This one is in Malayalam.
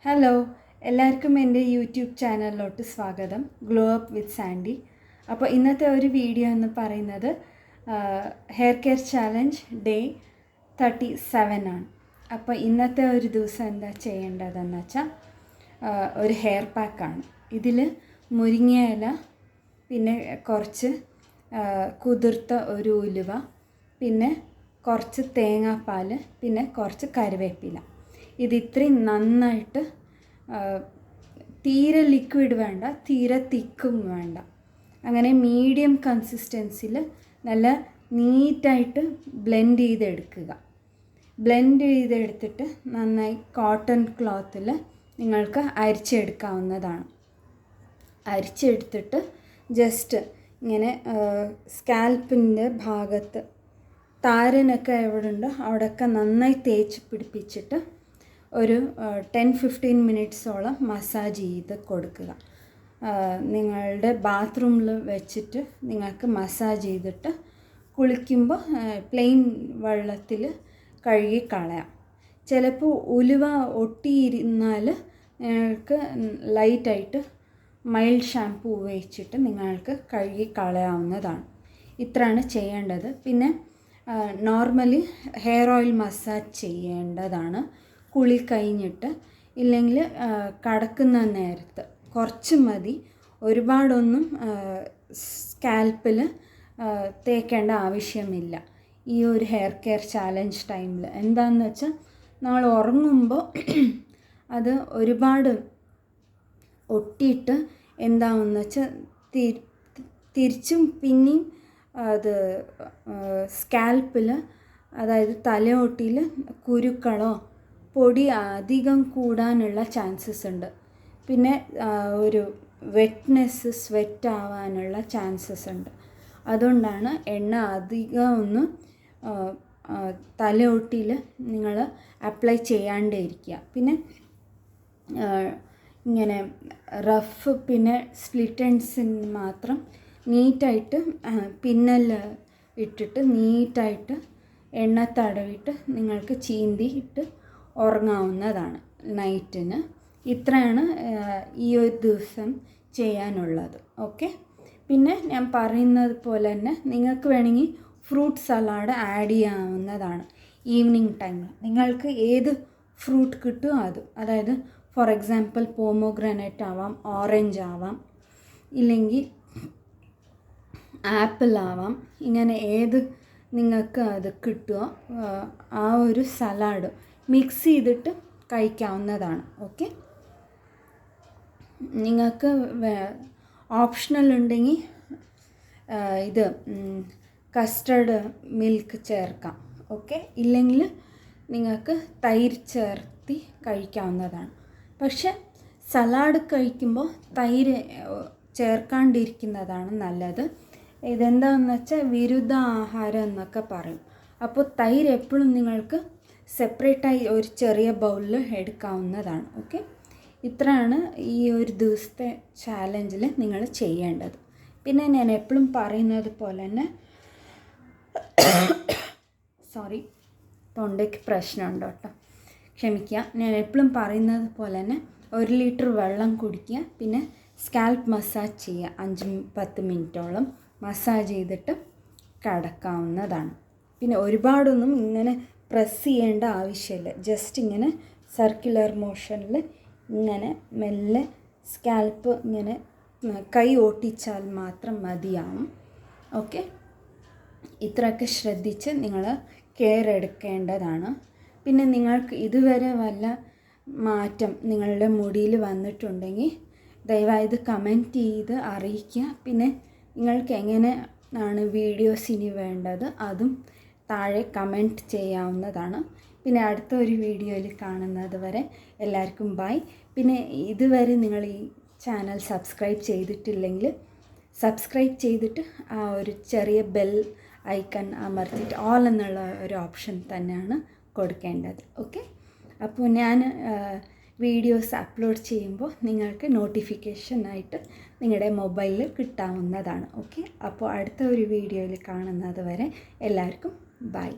ഹലോ, എല്ലാവർക്കും എൻ്റെ യൂട്യൂബ് ചാനലിലോട്ട് സ്വാഗതം. Glow up with Sandy. അപ്പോൾ ഇന്നത്തെ ഒരു വീഡിയോ എന്ന് പറയുന്നത് ഹെയർ കെയർ ചാലഞ്ച് ഡേ 37 ആണ്. അപ്പോൾ ഇന്നത്തെ ഒരു ദിവസം എന്താ ചെയ്യേണ്ടതെന്ന് വെച്ചാൽ ഒരു ഹെയർ പാക്കാണ്. ഇതിൽ മുരിങ്ങയില, പിന്നെ കുറച്ച് കുതിർത്ത ഒരു ഉലുവ, പിന്നെ കുറച്ച് തേങ്ങാപ്പാൽ, പിന്നെ കുറച്ച് കറിവേപ്പില. ഇത് ഇത്രയും നന്നായിട്ട് തീരെ ലിക്വിഡ് വേണ്ട, തീരെ തിക്കും വേണ്ട, അങ്ങനെ മീഡിയം കൺസിസ്റ്റൻസിയിൽ നല്ല നീറ്റായിട്ട് ബ്ലെൻഡ് ചെയ്തെടുക്കുക. ബ്ലെൻഡ് ചെയ്തെടുത്തിട്ട് നന്നായി കോട്ടൺ ക്ലോത്തിൽ നിങ്ങൾക്ക് അരിച്ചെടുക്കാവുന്നതാണ്. അരിച്ചെടുത്തിട്ട് ജസ്റ്റ് ഇങ്ങനെ സ്കാൽപ്പിൻ്റെ ഭാഗത്ത് താരനൊക്കെ എവിടെ ഉണ്ടോ അവിടെയൊക്കെ നന്നായി തേച്ച് പിടിപ്പിച്ചിട്ട് ഒരു 10-15 മിനിറ്റ്സോളം മസാജ് ചെയ്ത് കൊടുക്കുക. നിങ്ങളുടെ ബാത്റൂമിൽ വെച്ചിട്ട് നിങ്ങൾക്ക് മസാജ് ചെയ്തിട്ട് കുളിക്കുമ്പോൾ പ്ലെയിൻ വെള്ളത്തിൽ കഴുകി കളയാം. ചിലപ്പോൾ ഉലുവ ഒട്ടിയിരുന്നാൽ നിങ്ങൾക്ക് ലൈറ്റായിട്ട് മൈൽഡ് ഷാമ്പൂ ഉപയോഗിച്ചിട്ട് നിങ്ങൾക്ക് കഴുകി കളയാവുന്നതാണ്. ഇത്രയാണ് ചെയ്യേണ്ടത്. പിന്നെ നോർമലി ഹെയർ ഓയിൽ മസാജ് ചെയ്യേണ്ടതാണ് കുളി കഴിഞ്ഞിട്ട്. ഇല്ലെങ്കിൽ കിടക്കുന്ന നേരത്ത് കുറച്ച് മതി, ഒരുപാടൊന്നും സ്കാൽപ്പിൽ തേക്കേണ്ട ആവശ്യമില്ല. ഈ ഒരു ഹെയർ കെയർ ചാലഞ്ച് ടൈമിൽ എന്താണെന്ന് വെച്ചാൽ നമ്മൾ ഉറങ്ങുമ്പോൾ അത് ഒരുപാട് ഒട്ടിയിട്ട് എന്താണെന്ന് വെച്ചാൽ തിരിച്ചും പിന്നെയും അത് സ്കാൽപ്പിൽ, അതായത് തലയോട്ടിയിൽ കുരുക്കളോ പൊടി അധികം കൂടാനുള്ള ചാൻസസ് ഉണ്ട്. പിന്നെ ഒരു വെറ്റ്നെസ്, സ്വെറ്റ് ആവാനുള്ള ചാൻസസ് ഉണ്ട്. അതുകൊണ്ടാണ് എണ്ണ അധികം ഒന്നും തലയോട്ടിയിൽ നിങ്ങൾ അപ്ലൈ ചെയ്യാണ്ടേ ഇരിക്കുക. പിന്നെ ഇങ്ങനെ റഫ്, പിന്നെ സ്പ്ലിറ്റ് എൻഡ്സിന് മാത്രം നീറ്റായിട്ട് പിന്നൽ ഇട്ടിട്ട് നീറ്റായിട്ട് എണ്ണ തടവിട്ട് നിങ്ങൾക്ക് ചീന്തിയിട്ട് ഉറങ്ങാവുന്നതാണ് നൈറ്റിന്. ഇത്രയാണ് ഈ ഒരു ദിവസം ചെയ്യാനുള്ളത്. ഓക്കെ. പിന്നെ ഞാൻ പറയുന്നത് പോലെ തന്നെ നിങ്ങൾക്ക് വേണമെങ്കിൽ ഫ്രൂട്ട് സലാഡ് ആഡ് ചെയ്യാവുന്നതാണ് ഈവനിങ് ടൈമിൽ. നിങ്ങൾക്ക് ഏത് ഫ്രൂട്ട് കിട്ടുമോ അത്, അതായത് ഫോർ എക്സാമ്പിൾ പോമോഗ്രാനൈറ്റ് ആവാം, ഓറഞ്ച് ആവാം, ഇല്ലെങ്കിൽ ആപ്പിൾ ആവാം. ഇങ്ങനെ ഏത് നിങ്ങൾക്ക് അത് കിട്ടുമോ ആ ഒരു സലാഡ് മിക്സ് ചെയ്തിട്ട് കഴിക്കാവുന്നതാണ്. ഓക്കെ. നിങ്ങൾക്ക് ഓപ്ഷണൽ ഉണ്ടെങ്കിൽ ഇത് കസ്റ്റർഡ് മിൽക്ക് ചേർക്കാം. ഓക്കെ. ഇല്ലെങ്കിൽ നിങ്ങൾക്ക് തൈര് ചേർത്തി കഴിക്കാവുന്നതാണ്. പക്ഷെ സലാഡ് കഴിക്കുമ്പോൾ തൈര് ചേർക്കാണ്ടിരിക്കുന്നതാണ് നല്ലത്. ഇതെന്താണെന്ന് വെച്ചാൽ വിരുദ്ധ ആഹാരം എന്നൊക്കെ പറയും. അപ്പോൾ തൈര് എപ്പോഴും നിങ്ങൾക്ക് സെപ്പറേറ്റായി ഒരു ചെറിയ ബൗളിൽ എടുക്കാവുന്നതാണ്. ഓക്കെ. ഇത്രയാണ് ഈ ഒരു ദിവസത്തെ ചാലഞ്ചിൽ നിങ്ങൾ ചെയ്യേണ്ടത്. പിന്നെ ഞാൻ എപ്പോഴും പറയുന്നത് പോലെ തന്നെ തൊണ്ടയ്ക്ക് പ്രശ്നമുണ്ട് കേട്ടോ, ക്ഷമിക്കുക. ഞാൻ എപ്പോഴും പറയുന്നത് പോലെ തന്നെ 1 ലിറ്റർ വെള്ളം കുടിക്കുക, പിന്നെ സ്കാൽപ്പ് മസാജ് ചെയ്യുക. 5-10 മിനിറ്റോളം മസാജ് ചെയ്തിട്ട് കിടക്കാവുന്നതാണ്. പിന്നെ ഒരുപാടൊന്നും ഇങ്ങനെ പ്രസ് ചെയ്യേണ്ട ആവശ്യമില്ല. ജസ്റ്റ് ഇങ്ങനെ സർക്കുലർ മോഷനിൽ ഇങ്ങനെ മെല്ലെ സ്കാൽപ്പ് ഇങ്ങനെ കൈ ഓട്ടിച്ചാൽ മാത്രം മതിയാവും. ഓക്കെ. ഇത്രയൊക്കെ ശ്രദ്ധിച്ച് നിങ്ങൾ കെയർ എടുക്കേണ്ടതാണ്. പിന്നെ നിങ്ങൾക്ക് ഇതുവരെ വല്ല മാറ്റം നിങ്ങളുടെ മുടിയിൽ വന്നിട്ടുണ്ടെങ്കിൽ ദയവായി കമൻറ്റ് ചെയ്ത് അറിയിക്കുക. പിന്നെ നിങ്ങൾക്ക് എങ്ങനെയാണ് വീഡിയോസ് ഇനി വേണ്ടത് അതും താഴെ കമൻറ്റ് ചെയ്യാവുന്നതാണ്. പിന്നെ അടുത്ത ഒരു വീഡിയോയിൽ കാണുന്നത് വരെ എല്ലാവർക്കും ബൈ. പിന്നെ ഇതുവരെ നിങ്ങൾ ഈ ചാനൽ സബ്സ്ക്രൈബ് ചെയ്തിട്ടില്ലെങ്കിൽ സബ്സ്ക്രൈബ് ചെയ്തിട്ട് ആ ഒരു ചെറിയ ബെൽ ഐക്കൺ അമർത്തിയിട്ട് ഓൾ എന്നുള്ള ഒരു ഓപ്ഷൻ തന്നെയാണ് കൊടുക്കേണ്ടത്. ഓക്കെ. അപ്പോൾ ഞാൻ വീഡിയോസ് അപ്ലോഡ് ചെയ്യുമ്പോൾ നിങ്ങൾക്ക് നോട്ടിഫിക്കേഷനായിട്ട് നിങ്ങളുടെ മൊബൈലിൽ കിട്ടാവുന്നതാണ്. ഓക്കെ. അപ്പോൾ അടുത്ത ഒരു വീഡിയോയിൽ കാണുന്നത് വരെ എല്ലാവർക്കും ബൈ.